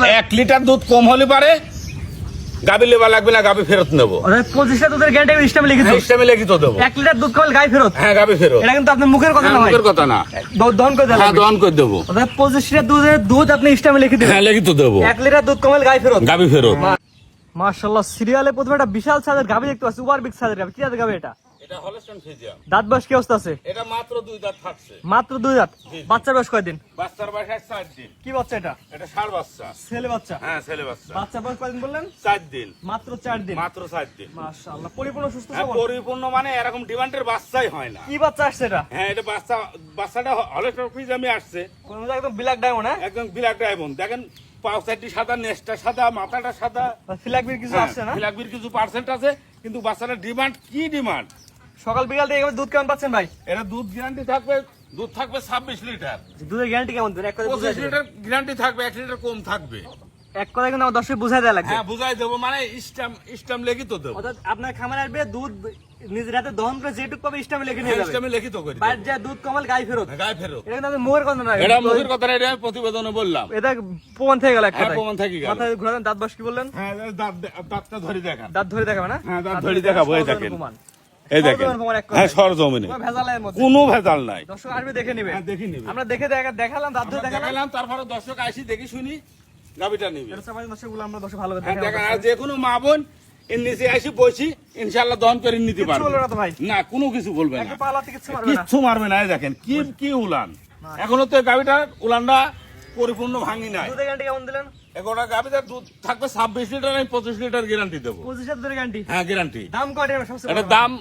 1 litre দুধ কম হলে পারে গাবি লেবা লাগবে না, গাবি ফেরত নেবো। 25টা দুধের গ্যারান্টি স্টেমে লিখিত, স্টেমে লিখিত দেবো। 1 লিটার দুধ খাওয়ালে গাবি ফেরত। হ্যাঁ, গাবি ফেরত। এটা কিন্তু আপনার মুখের কথা না, মুখের কথা না, দহন করে দেবেন। হ্যাঁ, দহন করে দেবো। 25টা দুধের দুধ আপনি স্টেমে লিখে দিবেন। হ্যাঁ, লিখিত দেবো। 1 লিটার দুধ কমালে গাবি ফেরত। গাবি ফেরত। মাশাআল্লাহ, সিরিয়ালে প্রথমে একটা বিশাল সাইজের গাবি দেখতে পাচ্ছি, সুপার বিগ সাইজের গাবি। কি জাতের গাবি এটা? এটা হলস্টাইন ফ্রিজিয়ান। দাঁত বয়স কি অবস্থা আছে? এটা মাত্র 2 দাঁত থাকছে। মাত্র 2 দাঁত। বাচ্চার বয়স কয়দিন? বাচ্চার বয়স 4 দিন। কি বাচ্চা এটা? এটা ষাঁড় বাচ্চা। ছেলে বাচ্চা? হ্যাঁ, ছেলে বাচ্চা। বাচ্চার বয়স কয়দিন বললেন? 4 দিন। মাত্র 4 দিন। মাত্র 4 দিন। মাশাআল্লাহ, পরিপূর্ণ সুস্থ হ্যাঁ, সবল। পরিপূর্ণ মানে এরকম ডিমান্ডের বাচ্চাই হয় না। কি বাচ্চা আসছে এটা? হ্যাঁ, এটা বাচ্চাটা হলস্টাইন ফ্রিজিয়ামে আসছে। কোন একদম ব্ল্যাক ডায়মন্ড, হ্যাঁ? একদম ব্ল্যাক ডায়মন্ড। দেখেন পাও সাইডটি সাদা, নেসটা সাদা, মাথাটা সাদা। ফিলাকবির কিছু আসছে না? ফিলাকবির কিছু পার্সেন্ট আছে, কিন্তু বাচ্চাটার ডিমান্ড কি ডিমান্ড। সকাল বিকাল থেকে এভাবে দুধ কেমন পাচ্ছেন ভাই? এটা দুধ গ্যারান্টি থাকবে, দুধ থাকবে 26 লিটার। দুধের গ্যারান্টি কেমন দেন? 25 লিটার গ্যারান্টি থাকবে, 1 লিটার কম থাকবে। এক কথা কিন্তু আমার দর্শক বুঝাই দেওয়া লাগবে। হ্যাঁ, বুঝাই দেবো, মানে স্ট্যাম্প লিখিত দেবো। অর্থাৎ আপনার খামারে আসবে, দুধ নিজের হাতে দহন করে যেটুকু পাবে স্টামে লিখে নিয়ে যাবে। স্ট্যাম্পে লিখিত করে বাইরে যা দুধ কমাল গাই ফেরত। গায়ে ফেরত। এটা কিন্তু আমি মুখের কথা না, এটা মুখের কথা না, এটা আমি প্রতিবেদনে বললাম। এটা প্রমাণ থেকে গেল। হ্যাঁ, প্রমাণ থেকে গেল। মাথায় ঘোরান, দাঁত বয়স কি বললেন? হ্যাঁ, দাঁতটা ধরে দেখান। দাঁত ধরে দেখাবে না? হ্যাঁ, দাঁত ধরে দেখাবো। এই দেখেন, প্রমাণ। এই দেখেন। হ্যাঁ, সরজমিনে কোনো ভেজালের মধ্যে কোনো ভেজাল নাই। দর্শক আসবে, দেখে নিবে। হ্যাঁ, দেখে নিবে। আমরা দেখে দেখালাম, দাঁত ধরে দেখালাম। দেখালাম, তারপরে দর্শক আসি দেখি শুনি গাবিটা নিবে। এটা সবাই দর্শকগুলো আমরা দর্শক ভালো করে হ্যাঁ, দেখেন। দেখালাম। আর যে কোনো মা বোন এর নিচে আসি বসি, ইনশাআল্লাহ দহন করে নিতে কিছু পারবে। বলবে না তো ভাই? না, কোনো কিছু বলবে না, একটা পালাতে কিছু মারবে না। কিচ্ছু মারবে না। এই দেখেন কি উলান, এখনো তো গাবিটা উলানটা পরিপূর্ণ ভাঙি নাই। দুধের গ্যারান্টি কেমন দিলেন? এগোটা গাবিটার দুধ থাকবে 26 লিটার, আমি 25 লিটার গ্যারান্টি দেবো। 25 দুধের গ্যারান্টি। হ্যাঁ, গ্যারান্টি। দাম কয়টা সবচেয়ে এটা বড়? দাম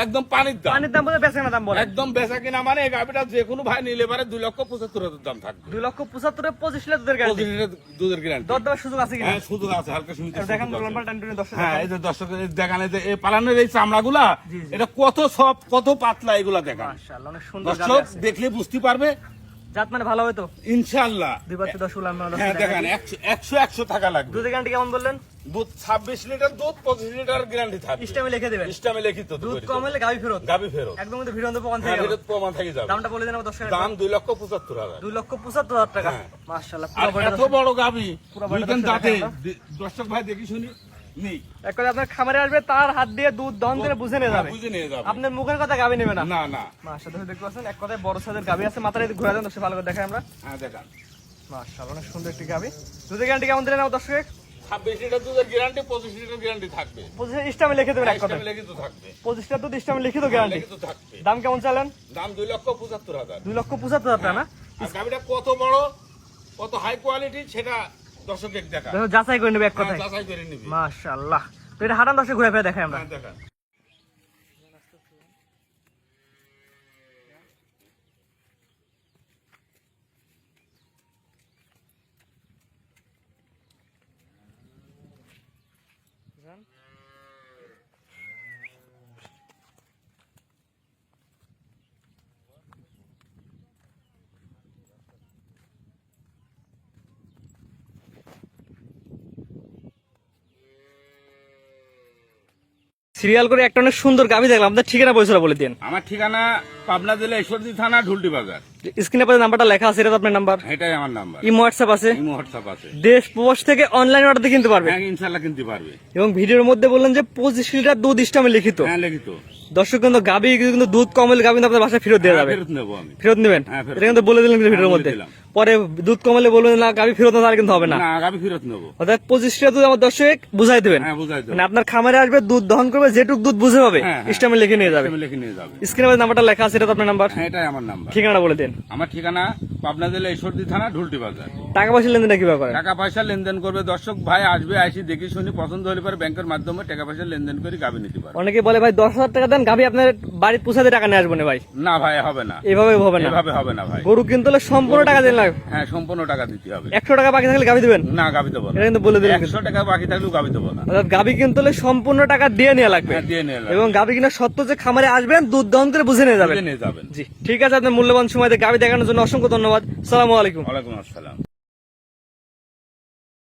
একদম পানির দাম। পানির দাম বলে বেচে না দাম বলে? একদম বেচা কিনা মানে এই গাবিটা যে কোনো ভাই নিলে পারে 2,75,000 দাম থাকবে। 2,75,000 25 লিটার দুধের গ্যারান্টি। 25 লিটার দুধের গ্যারান্টি। দর দেওয়ার সুযোগ আছে কিনা? হ্যাঁ, সুযোগ আছে, হালকা শুনতে। দেখেন লম্বা টানটুনি দর্শক। হ্যাঁ, এই যে দর্শক দেখান, এই যে এই পালানের এই চামড়াগুলা, এটা কত সফট, কত পাতলা, এগুলা দেখান। মাশাআল্লাহ, অনেক সুন্দর গাবি দর্শক আছে। দেখলে বুঝতে পারবে, জাত মানে ভালো হবে তো? ইনশাআল্লাহ। দুই পাশে দর্শক আমরা হ্যাঁ, দেখেন 100 টাকা লাগবে। দুধের গ্যারান্টি কেমন বললেন? দুধ 26 লিটার দুধ, 25 লিটার গ্যারান্টি থাকবে। স্টেমে লিখে দিবেন। স্ট্যাম্পে লিখিত দুধ করে কম দেবো। হলে গাবি ফেরত। গাবি ফেরত। একদম কিন্তু ভিডিও প্রমাণ থেকে হ্যাঁ, গেল। এটা প্রমাণ থেকে যাবে। দামটা বলে দেন আমার দর্শকের। দাম 2,75,000। 2,75,000 টাকা। হ্যাঁ। মাশাআল্লাহ, আর পুরো বড় এত বড় গাবি পুরো বড় দুইখান দর্শক দাঁতে, দেখান দর্শক ভাই দেখি শুনি নেই। এক কথা আপনার খামারে আসবে, তার হাত দিয়ে দুধ দহন করে বুঝে নিয়ে যাবে। বুঝে নিয়ে যাবে। আপনার মুখের কথা গাবি নেবে না। না না। মাশাআল্লাহ, দেখতে পাচ্ছেন এক কথায় বড় সাইজের গাবি আছে। মাথায় ঘুরে দেন দর্শক, ভালো করে দেখাই আমরা। হ্যাঁ, দেখান। মাশাআল্লাহ, অনেক সুন্দর একটি গাবি। দুধের গ্যারান্টি কেমন দিলেন আমার দর্শক? 26 লিটার দুধের গ্যারান্টি, 25 লিটার গ্যারান্টি থাকবে। 25 স্টেমে লিখে দেবেন এক কথায়। স্ট্যাম্পে লিখিত থাকবে। 25টা দুধ স্টেমে লিখিত গ্যারান্টি। লিখিত থাকবে। দাম কেমন চালেন? দাম 2,75,000। 2,75,000 টাকা না? আর গাবিটা কত বড়, কত হাই কোয়ালিটি, সেটা দর্শকের দেখা। দেখো, যাচাই করে নেবে এক হ্যাঁ, কথায়। যাচাই করে নিবি। মাশাআল্লাহ, তো এটা হাঁটান দর্শক ঘুরে ফিরে দেখাই আমরা। হ্যাঁ, দেখান। সিরিয়াল করে একটা অনেক সুন্দর গাবি দেখলাম। আপনার ঠিকানা পয়সা বলে দিন। আমার ঠিকানা পাবনা জেলা ঈশ্বরদী থানা, ঢুলটি বাজার। স্ক্রিনে পরে নাম্বারটা লেখা আছে, এটা তো আপনার নাম্বার। এটাই আমার নাম্বার। ইমো হোয়াটসঅ্যাপ আছে? ইমো হোয়াটসঅ্যাপ আছে। দেশ প্রবাস থেকে অনলাইন অর্ডার দিয়ে কিনতে পারবে। হ্যাঁ, ইনশাআল্লাহ কিনতে পারবে। এবং ভিডিওর মধ্যে বললেন যে 25 লিটার দুধ স্টেমে লিখিত। হ্যাঁ, লিখিত। দর্শক কিন্তু গাবি কিন্তু দুধ কম হলে গাবি কিন্তু আপনার বাসায় ফেরত দেওয়া হ্যাঁ, যাবে। ফেরত নেবো আমি। ফেরত নেবেন? হ্যাঁ, ফেরত এটা কিন্তু বলে দিলেন কিন্তু ভিডিওর হ্যাঁ, মধ্যে। বলে দিলাম। পরে দুধ কমালে বলবেন না গাবি ফেরত না, তাহলে কিন্তু হবে না। না, গাবি ফেরত নেবো। অর্থাৎ 25টা দুধ আমার দর্শক বুঝাই দেবেন। হ্যাঁ, বুঝাই দেবো। মানে আপনার খামারে আসবে, দুধ দহন করবে, যেটুক দুধ বুঝে পাবে হ্যাঁ, হ্যাঁ। স্টেমে লিখে নিয়ে যাবে। স্ট্যাম্পে লিখে নিয়ে যাবে। স্ক্রিনে পরে নাম্বারটা লেখা আছে, এটা তো আপনার নাম্বার। হ্যাঁ, এটাই আমার নাম্বার। ঠিকানাটা বলে দিন। আমার ঠিকানা পাবনা জেলা ঈশ্বরদী থানা, ঢুলটি বাজার। টাকা পয়সা লেনদেনটা কিভাবে করেন? টাকা পয়সা লেনদেন করবে দর্শক ভাই, আসবে, আসি দেখি শুনি পছন্দ হলে পরে ব্যাংকের মাধ্যমে টাকা পয়সা লেনদেন করে গাবি নিতে পারবে। অনেকে বলে ভাই 10,000 টাকা দেন, গাবি আপনার বাড়ির পৌঁছাতে টাকা নিয়ে আসবো না ভাই। না ভাই, হবে না, এভাবে হবে না। এভাবে হবে না ভাই। গরু কিনতে হলে সম্পূর্ণ টাকা দিন লাগবে। হ্যাঁ, সম্পূর্ণ টাকা দিতে হবে। 100 টাকা বাকি থাকলে গাবি দিবেন? না, গাবি দেবো না। এটা কিন্তু বলে দিলেন। 100 টাকা বাকি থাকলেও গাবি দেবো না। অর্থাৎ গাবি কিনতে হলে সম্পূর্ণ টাকা দিয়ে নেওয়া লাগবে। হ্যাঁ, দিয়ে নিয়ে এবং গাবি কিনা সত্য যে খামারে আসবেন, দুধ দহন করে বুঝে নিয়ে যাবেন। নিয়ে যাবেন। জি, ঠিক আছে। আপনার মূল্যবান সময় দিয়ে গাবি দেখানোর জন্য অসংখ্য ধন্যবাদ। সালামু আলাইকুম। ওয়ালাইকুম আসসালাম।